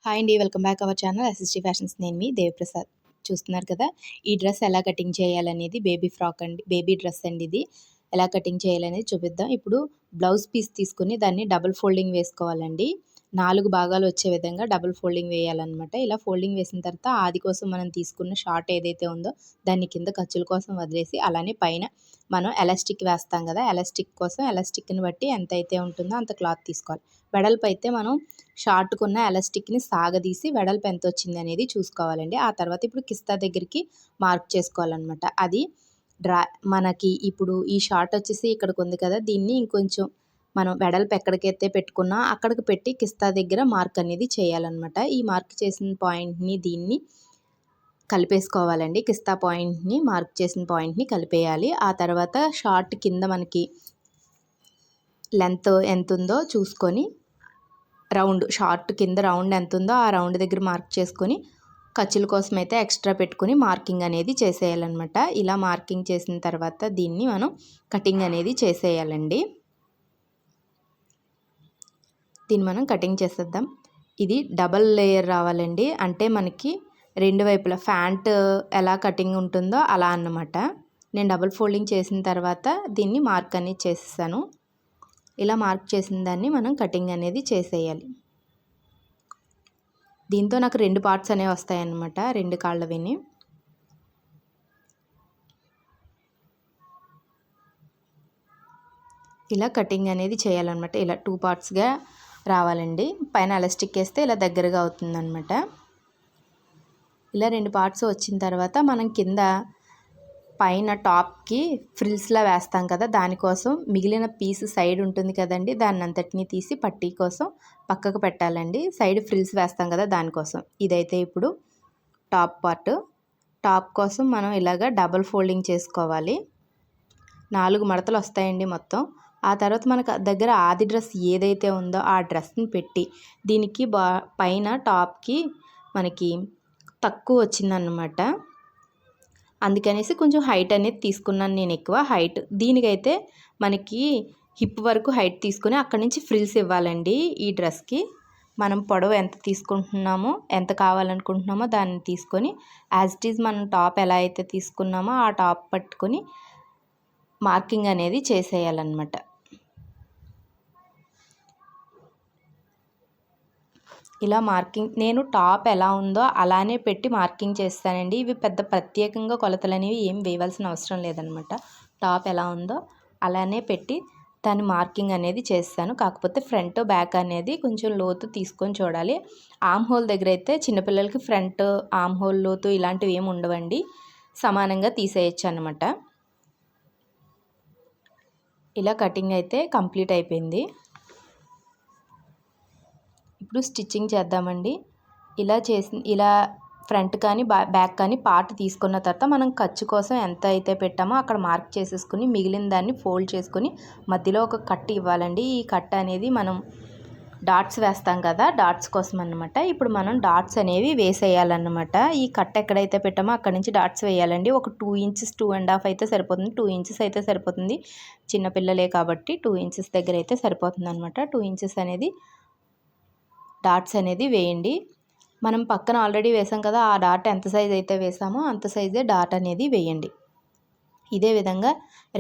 Hi అండి, welcome back our channel SST fashions. నేను మీ దేవిప్రసాద్. చూస్తున్నారు కదా, ఈ డ్రెస్ ఎలా కటింగ్ చేయాలనేది బేబీ ఫ్రాక్ అండి, బేబీ డ్రెస్ అండి. ఇది ఎలా కటింగ్ చేయాలనేది చూపిద్దాం. ఇప్పుడు బ్లౌజ్ పీస్ తీసుకుని దాన్ని డబుల్ ఫోల్డింగ్ వేసుకోవాలండి. 4 భాగాలు వచ్చే విధంగా డబుల్ ఫోల్డింగ్ వేయాలన్నమాట. ఇలా ఫోల్డింగ్ వేసిన తర్వాత ఆది కోసం మనం తీసుకున్న షార్ట్ ఏదైతే ఉందో దాన్ని కింద ఖర్చుల కోసం వదిలేసి, అలానే పైన మనం ఎలాస్టిక్ వేస్తాం కదా, ఎలాస్టిక్ కోసం ఎలాస్టిక్ని బట్టి ఎంత అయితే ఉంటుందో అంత క్లాత్ తీసుకోవాలి. వెడల్పు అయితే మనం షార్ట్కున్న ఎలాస్టిక్ని సాగదీసి వెడల్పు ఎంత వచ్చింది అనేది చూసుకోవాలండి. ఆ తర్వాత ఇప్పుడు కిస్తా దగ్గరికి మార్క్ చేసుకోవాలన్నమాట. అది మనకి ఇప్పుడు ఈ షార్ట్ వచ్చేసి ఇక్కడికి ఉంది కదా, దీన్ని ఇంకొంచెం మనం వెడల్పు ఎక్కడికైతే పెట్టుకున్నా అక్కడికి పెట్టి కిస్తా దగ్గర మార్క్ అనేది చేయాలన్నమాట. ఈ మార్క్ చేసిన పాయింట్ని దీన్ని కలిపేసుకోవాలండి. కిస్తా పాయింట్ని మార్క్ చేసిన పాయింట్ని కలిపేయాలి. ఆ తర్వాత షార్ట్ కింద మనకి లెంత్ ఎంత ఉందో చూసుకొని షార్ట్ కింద రౌండ్ ఎంత ఉందో ఆ రౌండ్ దగ్గర మార్క్ చేసుకొని ఖర్చుల కోసం అయితే ఎక్స్ట్రా పెట్టుకుని మార్కింగ్ అనేది చేసేయాలన్నమాట. ఇలా మార్కింగ్ చేసిన తర్వాత దీన్ని మనం కటింగ్ అనేది చేసేయాలండి. దీన్ని మనం కటింగ్ చేసేద్దాం. ఇది డబల్ లేయర్ రావాలండి, అంటే మనకి రెండు వైపులా ఫ్యాంట్ ఎలా కటింగ్ ఉంటుందో అలా అన్నమాట. నేను డబుల్ ఫోల్డింగ్ చేసిన తర్వాత దీన్ని మార్క్ అనేది చేసేసాను. ఇలా మార్క్ చేసిన దాన్ని మనం కటింగ్ అనేది చేసేయాలి. దీంతో నాకు 2 పార్ట్స్ అనేవి వస్తాయన్నమాట, 2 కాళ్ళవిని. ఇలా కటింగ్ అనేది చేయాలన్నమాట. ఇలా 2 పార్ట్స్గా రావాలండి. పైన ఎలాస్టిక్ వేస్తే ఇలా దగ్గరగా అవుతుందన్నమాట. ఇలా 2 పార్ట్స్ వచ్చిన తర్వాత మనం కింద పైన టాప్కి ఫ్రిల్స్లా వేస్తాం కదా, దానికోసం మిగిలిన పీస్ సైడ్ ఉంటుంది కదండి, దాన్ని అంతటినీ తీసి పట్టీ కోసం పక్కకు పెట్టాలండి. సైడ్ ఫ్రిల్స్ వేస్తాం కదా దానికోసం. ఇదైతే ఇప్పుడు టాప్ పార్ట్. టాప్ కోసం మనం ఇలాగ డబుల్ ఫోల్డింగ్ చేసుకోవాలి. 4 మడతలు వస్తాయండి మొత్తం. ఆ తర్వాత మనకు దగ్గర ఆది డ్రెస్ ఏదైతే ఉందో ఆ డ్రెస్ని పెట్టి దీనికి పైన టాప్కి మనకి తక్కువ వచ్చిందన్నమాట. అందుకనేసి కొంచెం హైట్ అనేది తీసుకున్నాను నేను, ఎక్కువ హైట్. దీనికైతే మనకి హిప్ వరకు హైట్ తీసుకుని అక్కడి నుంచి ఫ్రిల్స్ ఇవ్వాలండి. ఈ డ్రెస్కి మనం పొడవు ఎంత తీసుకుంటున్నామో, ఎంత కావాలనుకుంటున్నామో దాన్ని తీసుకొని యాజ్ ఇట్ ఈజ్ మనం టాప్ ఎలా అయితే తీసుకున్నామో ఆ టాప్ పట్టుకొని మార్కింగ్ అనేది చేసేయాలన్నమాట. ఇలా మార్కింగ్ నేను టాప్ ఎలా ఉందో అలానే పెట్టి మార్కింగ్ చేస్తానండి. ఇవి పెద్ద ప్రత్యేకంగా కొలతలు అనేవి ఏం వేయవలసిన అవసరం లేదనమాట. టాప్ ఎలా ఉందో అలానే పెట్టి దాన్ని మార్కింగ్ అనేది చేస్తాను. కాకపోతే ఫ్రంట్ బ్యాక్ అనేది కొంచెం లోతు తీసుకొని చూడాలి. ఆమ్ హోల్ దగ్గర అయితే చిన్నపిల్లలకి ఫ్రంట్ ఆమ్ హోల్ లోతు ఇలాంటివి ఏమి ఉండవండి, సమానంగా తీసేయచ్చు అనమాట. ఇలా కటింగ్ అయితే కంప్లీట్ అయిపోయింది. ఇప్పుడు స్టిచ్చింగ్ చేద్దామండి. ఇలా ఫ్రంట్ కానీ బ్యాక్ కానీ పార్ట్ తీసుకున్న తర్వాత మనం ఖర్చు కోసం ఎంత అయితే పెట్టామో అక్కడ మార్క్ చేసేసుకుని మిగిలిన దాన్ని ఫోల్డ్ చేసుకుని మధ్యలో ఒక కట్ ఇవ్వాలండి. ఈ కట్ అనేది మనం డాట్స్ వేస్తాం కదా, డాట్స్ కోసం అన్నమాట. ఇప్పుడు మనం డాట్స్ అనేవి వేసేయాలన్నమాట. ఈ కట్ ఎక్కడైతే పెట్టామో అక్కడ నుంచి డాట్స్ వేయాలండి. ఒక 2 ఇంచెస్ 2.5 అయితే సరిపోతుంది. 2 ఇంచెస్ అయితే సరిపోతుంది, చిన్నపిల్లలే కాబట్టి 2 ఇంచెస్ దగ్గర అయితే సరిపోతుంది అనమాట. 2 ఇంచెస్ అనేది డాట్స్ అనేది వేయండి. మనం పక్కన ఆల్రెడీ వేసాం కదా, ఆ డాట్ ఎంత సైజ్ అయితే వేసామో అంత సైజే డాట్ అనేది వేయండి. ఇదే విధంగా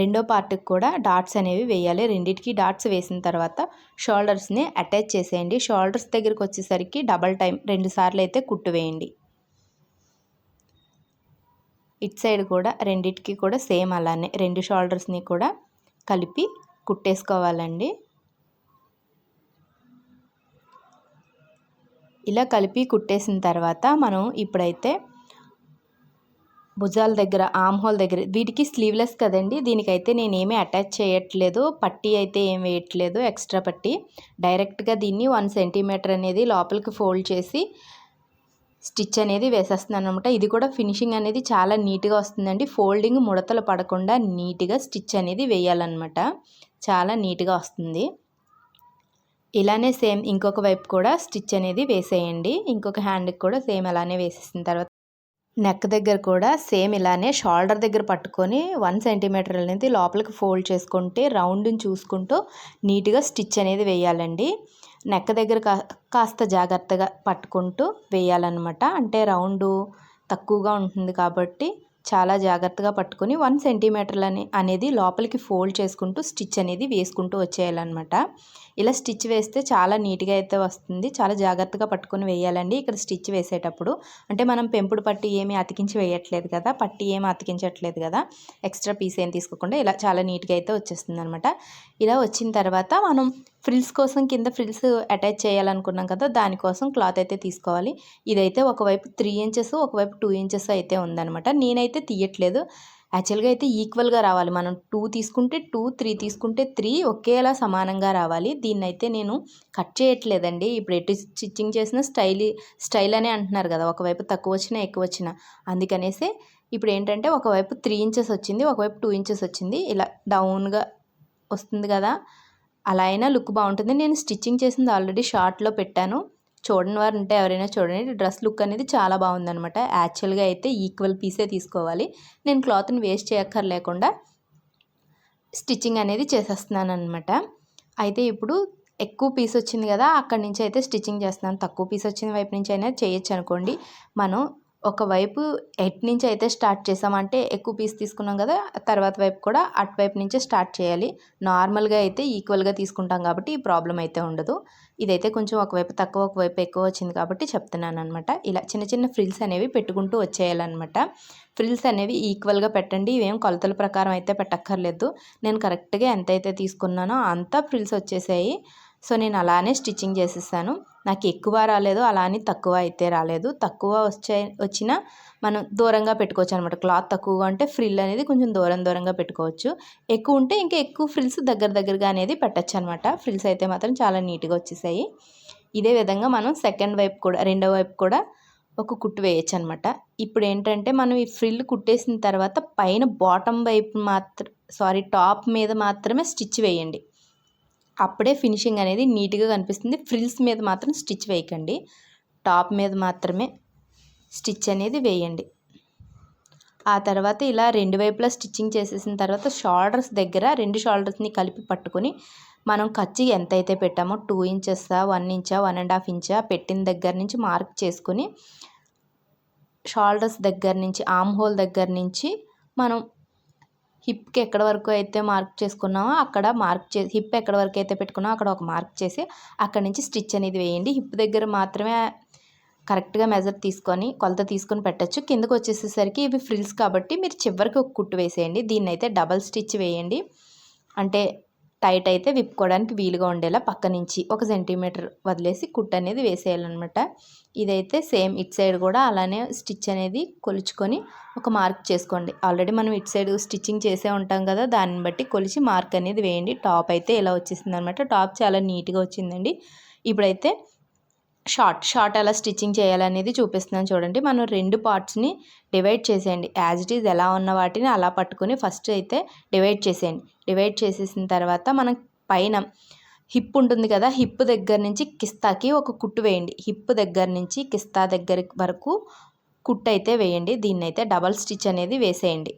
రెండో పార్ట్కి కూడా డాట్స్ అనేవి వేయాలి. రెండింటికి డాట్స్ వేసిన తర్వాత షోల్డర్స్ని అటాచ్ చేసేయండి. షోల్డర్స్ దగ్గరికి వచ్చేసరికి డబల్ టైం 2 సార్లు అయితే కుట్టు వేయండి. ఇట్ సైడ్ కూడా రెండింటికి కూడా సేమ్ అలానే 2 షోల్డర్స్ని కూడా కలిపి కుట్టేసుకోవాలండి. ఇలా కలిపి కుట్టేసిన తర్వాత మనం ఇప్పుడైతే భుజాల దగ్గర, ఆమ్ హోల్ దగ్గర, వీటికి స్లీవ్లెస్ కదండి, దీనికైతే నేనేమీ అటాచ్ చేయట్లేదు, పట్టీ అయితే ఏం వేయట్లేదు, ఎక్స్ట్రా పట్టీ. డైరెక్ట్గా దీన్ని 1 సెంటీమీటర్ అనేది లోపలికి ఫోల్డ్ చేసి స్టిచ్ అనేది వేసేస్తున్నాను అనమాట. ఇది కూడా ఫినిషింగ్ అనేది చాలా నీట్గా వస్తుందండి. ఫోల్డింగ్ ముడతలు పడకుండా నీట్గా స్టిచ్ అనేది వేయాలన్నమాట. చాలా నీట్గా వస్తుంది. ఇలానే సేమ్ ఇంకొక వైపు కూడా స్టిచ్ అనేది వేసేయండి. ఇంకొక హ్యాండ్కి కూడా సేమ్ అలానే వేసేసిన తర్వాత నెక్ దగ్గర కూడా సేమ్ ఇలానే షోల్డర్ దగ్గర పట్టుకొని 1 సెంటీమీటర్ అనేది లోపలికి ఫోల్డ్ చేసుకుంటే రౌండ్ని చూసుకుంటూ నీట్గా స్టిచ్ అనేది వేయాలండి. నెక్ దగ్గర కాస్త జాగ్రత్తగా పట్టుకుంటూ వేయాలన్నమాట. అంటే రౌండు తక్కువగా ఉంటుంది కాబట్టి చాలా జాగ్రత్తగా పట్టుకొని 1 సెంటీమీటర్ అనేది లోపలికి ఫోల్డ్ చేసుకుంటూ స్టిచ్ అనేది వేసుకుంటూ వచ్చేయాలన్నమాట. ఇలా స్టిచ్ వేస్తే చాలా నీట్గా అయితే వస్తుంది. చాలా జాగ్రత్తగా పట్టుకొని వేయాలండి ఇక్కడ స్టిచ్ వేసేటప్పుడు. అంటే మనం పెంపుడు పట్టీ ఏమీ అతికించి వేయట్లేదు కదా, పట్టీ ఏమీ అతికించట్లేదు కదా, ఎక్స్ట్రా పీస్ ఏం తీసుకోకుండా ఇలా చాలా నీట్గా అయితే వచ్చేస్తుంది అనమాట. ఇలా వచ్చిన తర్వాత మనం ఫ్రిల్స్ కోసం కింద ఫ్రిల్స్ అటాచ్ చేయాలనుకున్నాం కదా, దానికోసం క్లాత్ అయితే తీసుకోవాలి. ఇదైతే ఒకవైపు 3 ఇంచెస్ ఒకవైపు 2 ఇంచెస్ అయితే ఉందన్నమాట. నేనైతే తీయట్లేదు. యాక్చువల్గా అయితే ఈక్వల్గా రావాలి. మనం 2 తీసుకుంటే 2, 3 తీసుకుంటే 3 ఒకేలా సమానంగా రావాలి. దీన్నైతే నేను కట్ చేయట్లేదండి. ఇప్పుడు ఎటు స్టిచ్చింగ్ చేసిన స్టైల్ అనే అంటున్నారు కదా, ఒకవైపు తక్కువ వచ్చినా ఎక్కువ వచ్చినా. అందుకనేసి ఇప్పుడు ఏంటంటే ఒకవైపు 3 ఇంచెస్ వచ్చింది, ఒకవైపు 2 ఇంచెస్ వచ్చింది. ఇలా డౌన్గా వస్తుంది కదా, అలా అయినా లుక్ బాగుంటుంది. నేను స్టిచ్చింగ్ చేసింది ఆల్రెడీ షార్ట్లో పెట్టాను, చూడని వారు ఉంటే ఎవరైనా చూడండి. డ్రెస్ లుక్ అనేది చాలా బాగుందనమాట. యాక్చువల్గా అయితే ఈక్వల్ పీసే తీసుకోవాలి. నేను క్లాత్ని వేస్ట్ చేయక్కర్లేకుండా స్టిచ్చింగ్ అనేది చేసేస్తున్నాను అనమాట. అయితే ఇప్పుడు ఎక్కువ పీస్ వచ్చింది కదా, అక్కడి నుంచి అయితే స్టిచ్చింగ్ చేస్తున్నాను. తక్కువ పీస్ వచ్చిన వైపు నుంచి అయినా చేయొచ్చు అనుకోండి. మనం ఒకవైపు ఎట్ నుంచి అయితే స్టార్ట్ చేసామంటే ఎక్కువ పీస్ తీసుకున్నాం కదా, తర్వాత వైపు కూడా అటువైపు నుంచే స్టార్ట్ చేయాలి. నార్మల్గా అయితే ఈక్వల్గా తీసుకుంటాం కాబట్టి ఈ ప్రాబ్లం అయితే ఉండదు. ఇదైతే కొంచెం ఒకవైపు తక్కువ ఒకవైపు ఎక్కువ వచ్చింది కాబట్టి చెప్తున్నాను అనమాట. ఇలా చిన్న చిన్న ఫ్రిల్స్ అనేవి పెట్టుకుంటూ వచ్చేయాలన్నమాట. ఫ్రిల్స్ అనేవి ఈక్వల్గా పెట్టండి. ఇవేం కొలతల ప్రకారం అయితే పెట్టక్కర్లేదు. నేను కరెక్ట్గా ఎంతైతే తీసుకున్నానో అంతా ఫ్రిల్స్ వచ్చేసాయి. సో నేను అలానే స్టిచ్చింగ్ చేసేసాను. నాకు ఎక్కువ రాలేదు, అలా అని తక్కువ అయితే రాలేదు. తక్కువ వచ్చినా మనం దూరంగా పెట్టుకోవచ్చు అనమాట. క్లాత్ తక్కువగా ఉంటే ఫ్రిల్ అనేది కొంచెం దూరంగా పెట్టుకోవచ్చు. ఎక్కువ ఉంటే ఇంకా ఎక్కువ ఫ్రిల్స్ దగ్గరగా అనేది పెట్టచ్చు అనమాట. ఫ్రిల్స్ అయితే మాత్రం చాలా నీట్గా వచ్చేసాయి. ఇదే విధంగా మనం సెకండ్ వైపు కూడా, రెండో వైపు కూడా ఒక కుట్టు వేయచ్చు అనమాట. ఇప్పుడు ఏంటంటే మనం ఈ ఫ్రిల్ కుట్టేసిన తర్వాత పైన బాటమ్ వైపు టాప్ మీద మాత్రమే స్టిచ్ వేయండి. అప్పుడే ఫినిషింగ్ అనేది నీట్గా కనిపిస్తుంది. ఫ్రిల్స్ మీద మాత్రం స్టిచ్ వేయకండి, టాప్ మీద మాత్రమే స్టిచ్ అనేది వేయండి. ఆ తర్వాత ఇలా రెండు వైపులా స్టిచ్చింగ్ చేసేసిన తర్వాత షోల్డర్స్ దగ్గర రెండు షోల్డర్స్ని కలిపి పట్టుకొని మనం ఖర్చు ఎంతైతే పెట్టామో 2 ఇంచెసా 1 ఇంచా 1.5 ఇంచా పెట్టిన దగ్గర నుంచి మార్క్ చేసుకొని షోల్డర్స్ దగ్గర నుంచి ఆర్మ్ హోల్ దగ్గర నుంచి మనం హిప్కి ఎక్కడ వరకు అయితే మార్క్ చేసుకున్నామో అక్కడ మార్క్ చేసి, హిప్ ఎక్కడ వరకు అయితే పెట్టుకున్నామో అక్కడ ఒక మార్క్ చేసి అక్కడి నుంచి స్టిచ్ అనేది వేయండి. హిప్ దగ్గర మాత్రమే కరెక్ట్గా మెజర్ తీసుకొని కొలత తీసుకొని పెట్టచ్చు. కిందకు వచ్చేసేసరికి ఇవి ఫ్రిల్స్ కాబట్టి మీరు చివరికి ఒక కుట్టు వేసేయండి. దీన్ని అయితే డబల్ స్టిచ్ వేయండి. అంటే టైట్ అయితే విప్పుకోవడానికి వీలుగా ఉండేలా పక్క నుంచి 1 సెంటీమీటర్ వదిలేసి కుట్టు అనేది వేసేయాలన్నమాట. ఇదైతే సేమ్ ఇట్ సైడ్ కూడా అలానే స్టిచ్ అనేది కొలుచుకొని ఒక మార్క్ చేసుకోండి. ఆల్రెడీ మనం ఇట్ సైడ్ స్టిచ్చింగ్ చేసే ఉంటాం కదా, దాన్ని బట్టి కొలిచి మార్క్ అనేది వేయండి. టాప్ అయితే ఇలా వచ్చేసింది అనమాట. టాప్ చాలా నీట్గా వచ్చిందండి. ఇప్పుడైతే షార్ట్ ఎలా స్టిచ్చింగ్ చేయాలనేది చూపిస్తున్నాను చూడండి. మనం 2 పార్ట్స్ని డివైడ్ చేసేయండి. యాజ్ ఇట్ ఈజ్ ఎలా ఉన్న వాటిని అలా పట్టుకొని ఫస్ట్ అయితే డివైడ్ చేసేయండి. డివైడ్ చేసేసిన తర్వాత మనం పైన హిప్ ఉంటుంది కదా, హిప్ దగ్గర నుంచి కిస్తాకి ఒక కుట్టు వేయండి. హిప్ దగ్గర నుంచి కిస్తా దగ్గర వరకు కుట్టు అయితే వేయండి. దీన్నైతే డబల్ స్టిచ్ అనేది వేసేయండి.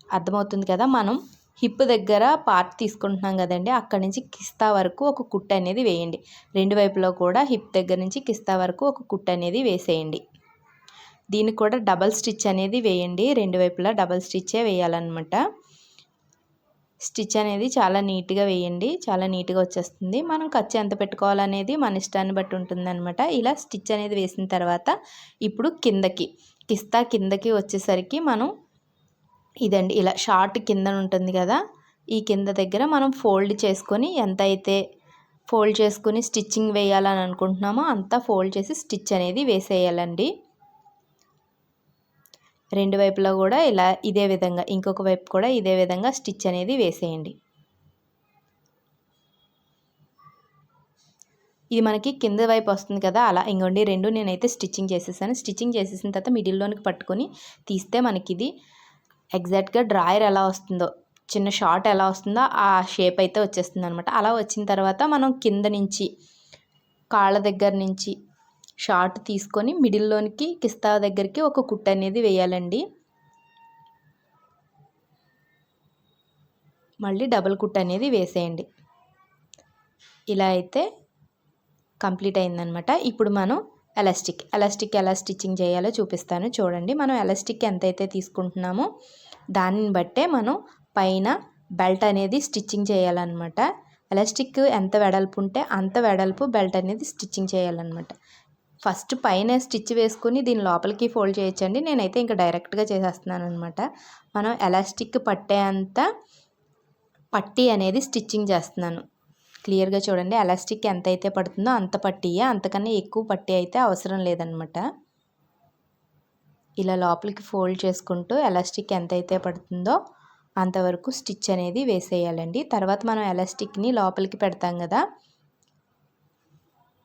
అర్థమవుతుంది కదా. మనం హిప్ దగ్గర పార్ట్ తీసుకుంటున్నాం కదండి, అక్కడి నుంచి కిస్తా వరకు ఒక కుట్టు అనేది వేయండి. రెండు వైపులో కూడా హిప్ దగ్గర నుంచి కిస్తా వరకు ఒక కుట్టు అనేది వేసేయండి. దీనికి కూడా డబల్ స్టిచ్ అనేది వేయండి. రెండు వైపులా డబల్ స్టిచ్చే వేయాలన్నమాట. స్టిచ్ అనేది చాలా నీట్గా వేయండి, చాలా నీట్గా వచ్చేస్తుంది. మనం ఖర్చు ఎంత పెట్టుకోవాలనేది మన ఇష్టాన్ని బట్టి ఉంటుందన్నమాట. ఇలా స్టిచ్ అనేది వేసిన తర్వాత ఇప్పుడు కిస్తా కిందకి వచ్చేసరికి మనం ఇదండి ఇలా షార్ట్ కింద ఉంటుంది కదా, ఈ కింద దగ్గర మనం ఫోల్డ్ చేసుకొని ఎంత అయితే ఫోల్డ్ చేసుకొని స్టిచ్చింగ్ వేయాలని అనుకుంటున్నామో అంతా ఫోల్డ్ చేసి స్టిచ్ అనేది వేసేయాలండి. రెండు వైపులా కూడా ఇలా ఇదే విధంగా, ఇంకొక వైపు కూడా ఇదే విధంగా స్టిచ్ అనేది వేసేయండి. ఇది మనకి కింద వైపు వస్తుంది కదా, అలా ఇంకోండి రెండు నేనైతే స్టిచ్చింగ్ చేసేసాను. స్టిచ్చింగ్ చేసేసిన తర్వాత మిడిల్లోనికి పట్టుకొని తీస్తే మనకి ఇది ఎగ్జాక్ట్గా డ్రాయర్ ఎలా వస్తుందో, చిన్న షార్ట్ ఎలా వస్తుందో ఆ షేప్ అయితే వచ్చేస్తుంది అనమాట. అలా వచ్చిన తర్వాత మనం కింద నుంచి కాళ్ళ దగ్గర నుంచి షార్ట్ తీసుకొని మిడిల్లోనికి కిస్తా దగ్గరికి ఒక కుట్టు అనేది వేయాలండి. మళ్ళీ డబల్ కుట్టు అనేది వేసేయండి. ఇలా అయితే కంప్లీట్ అయిందనమాట. ఇప్పుడు మనం ఎలాస్టిక్ ఎలా స్టిచ్చింగ్ చేయాలో చూపిస్తాను చూడండి. మనం ఎలాస్టిక్ ఎంతైతే తీసుకుంటున్నామో దానిని బట్టే మనం పైన బెల్ట్ అనేది స్టిచ్చింగ్ చేయాలన్నమాట. ఎలాస్టిక్ ఎంత వెడల్పు ఉంటే అంత వెడల్పు బెల్ట్ అనేది స్టిచ్చింగ్ చేయాలన్నమాట. ఫస్ట్ పైన స్టిచ్ వేసుకుని దీని లోపలికి ఫోల్డ్ చేయొచ్చండి. నేనైతే ఇంకా డైరెక్ట్గా చేసేస్తున్నాను అనమాట. మనం ఎలాస్టిక్ పట్టే అంత పట్టీ అనేది స్టిచ్చింగ్ చేస్తున్నాను. క్లియర్గా చూడండి. ఎలాస్టిక్ ఎంత అయితే పడుతుందో అంత పట్టీయే, అంతకన్నా ఎక్కువ పట్టీ అయితే అవసరం లేదనమాట. ఇలా లోపలికి ఫోల్డ్ చేసుకుంటూ ఎలాస్టిక్ ఎంత అయితే పడుతుందో అంతవరకు స్టిచ్ అనేది వేసేయాలండి. తర్వాత మనం ఎలాస్టిక్ని లోపలికి పెడతాం కదా,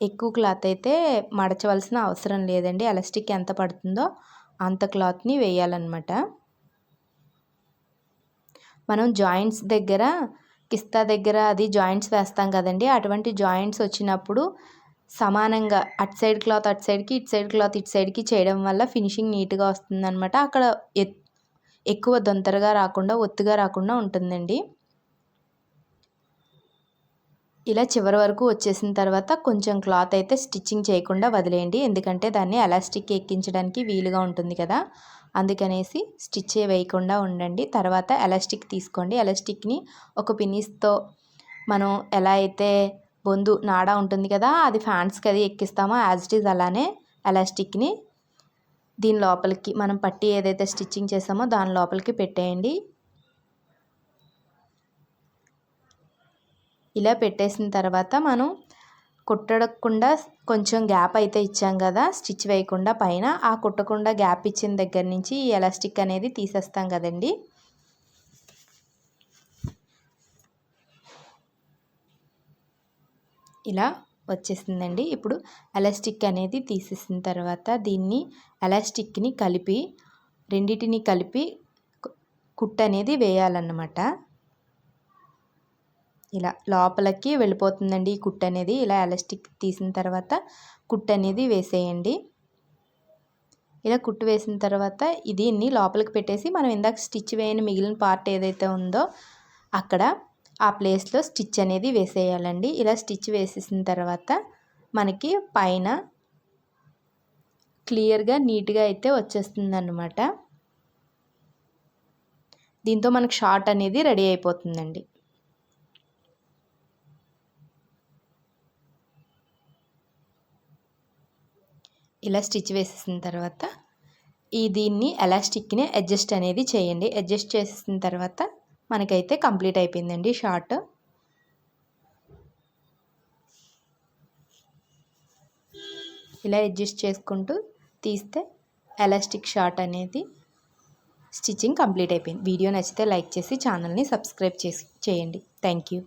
ఎక్కువ క్లాత్ అయితే మడచవలసిన అవసరం లేదండి. ఎలాస్టిక్ ఎంత పడుతుందో అంత క్లాత్ని వేయాలన్నమాట. మనం జాయింట్స్ దగ్గర కిస్తా దగ్గర అది జాయింట్స్ వేస్తాం కదండి, అటువంటి జాయింట్స్ వచ్చినప్పుడు సమానంగా అటు సైడ్ క్లాత్ అటు సైడ్కి, ఇటు సైడ్ క్లాత్ ఇటు సైడ్కి చేయడం వల్ల ఫినిషింగ్ నీట్గా వస్తుందన్నమాట. అక్కడ ఎక్కువ దొంతరగా రాకుండా ఒత్తుగా రాకుండా ఉంటుందండి. ఇలా చివరి వరకు వచ్చేసిన తర్వాత కొంచెం క్లాత్ అయితే స్టిచ్చింగ్ చేయకుండా వదిలేయండి, ఎందుకంటే దాన్ని ఎలాస్టిక్ ఎక్కించడానికి వీలుగా ఉంటుంది కదా, అందుకనేసి స్టిచ్ వేయకుండా ఉండండి. తర్వాత ఎలాస్టిక్ తీసుకోండి. ఎలాస్టిక్ని ఒక పిన్నిస్తో మనం ఎలా అయితే బొందు నాడా ఉంటుంది కదా, అది ఫ్యాన్స్కి అది ఎక్కిస్తామో యాజ్ ఇట్ ఈజ్ అలానే ఎలాస్టిక్ని దీని లోపలికి మనం పట్టి ఏదైతే స్టిచ్చింగ్ చేసామో దాని లోపలికి పెట్టేయండి. ఇలా పెట్టేసిన తర్వాత మనం కుట్టకుండా కొంచెం గ్యాప్ అయితే ఇచ్చాం కదా స్టిచ్ వేయకుండా పైన, ఆ కుట్టకుండా గ్యాప్ ఇచ్చిన దగ్గర నుంచి ఈ ఎలాస్టిక్ అనేది తీసేస్తాం కదండి. ఇలా వచ్చేసిందండి. ఇప్పుడు ఎలాస్టిక్ అనేది తీసేసిన తర్వాత దీన్ని ఎలాస్టిక్ని కలిపి రెండింటిని కలిపి కుట్టు అనేది వేయాలన్నమాట. ఇలా లోపలికి వెళ్ళిపోతుందండి ఈ కుట్టు అనేది. ఇలా ఎలాస్టిక్ తీసిన తర్వాత కుట్టు అనేది వేసేయండి. ఇలా కుట్టు వేసిన తర్వాత దీన్ని లోపలికి పెట్టేసి మనం ఇందాక స్టిచ్ వేయని మిగిలిన పార్ట్ ఏదైతే ఉందో అక్కడ ఆ ప్లేస్లో స్టిచ్ అనేది వేసేయాలండి. ఇలా స్టిచ్ వేసేసిన తర్వాత మనకి పైన క్లియర్గా నీట్గా అయితే వచ్చేస్తుంది అన్నమాట. దీంతో మనకు షార్ట్ అనేది రెడీ అయిపోతుందండి. ఇలా స్టిచ్ వేసేసిన తర్వాత దీన్ని ఎలాస్టిక్ని అడ్జస్ట్ అనేది చేయండి. అడ్జస్ట్ చేసేసిన తర్వాత మనకైతే కంప్లీట్ అయిపోయిందండి షార్ట్. ఇలా అడ్జస్ట్ చేసుకుంటూ తీస్తే ఎలాస్టిక్ షార్ట్ అనేది స్టిచ్చింగ్ కంప్లీట్ అయిపోయింది. వీడియో నచ్చితే లైక్ చేసి ఛానల్ని సబ్స్క్రైబ్ చేయండి. Thank you.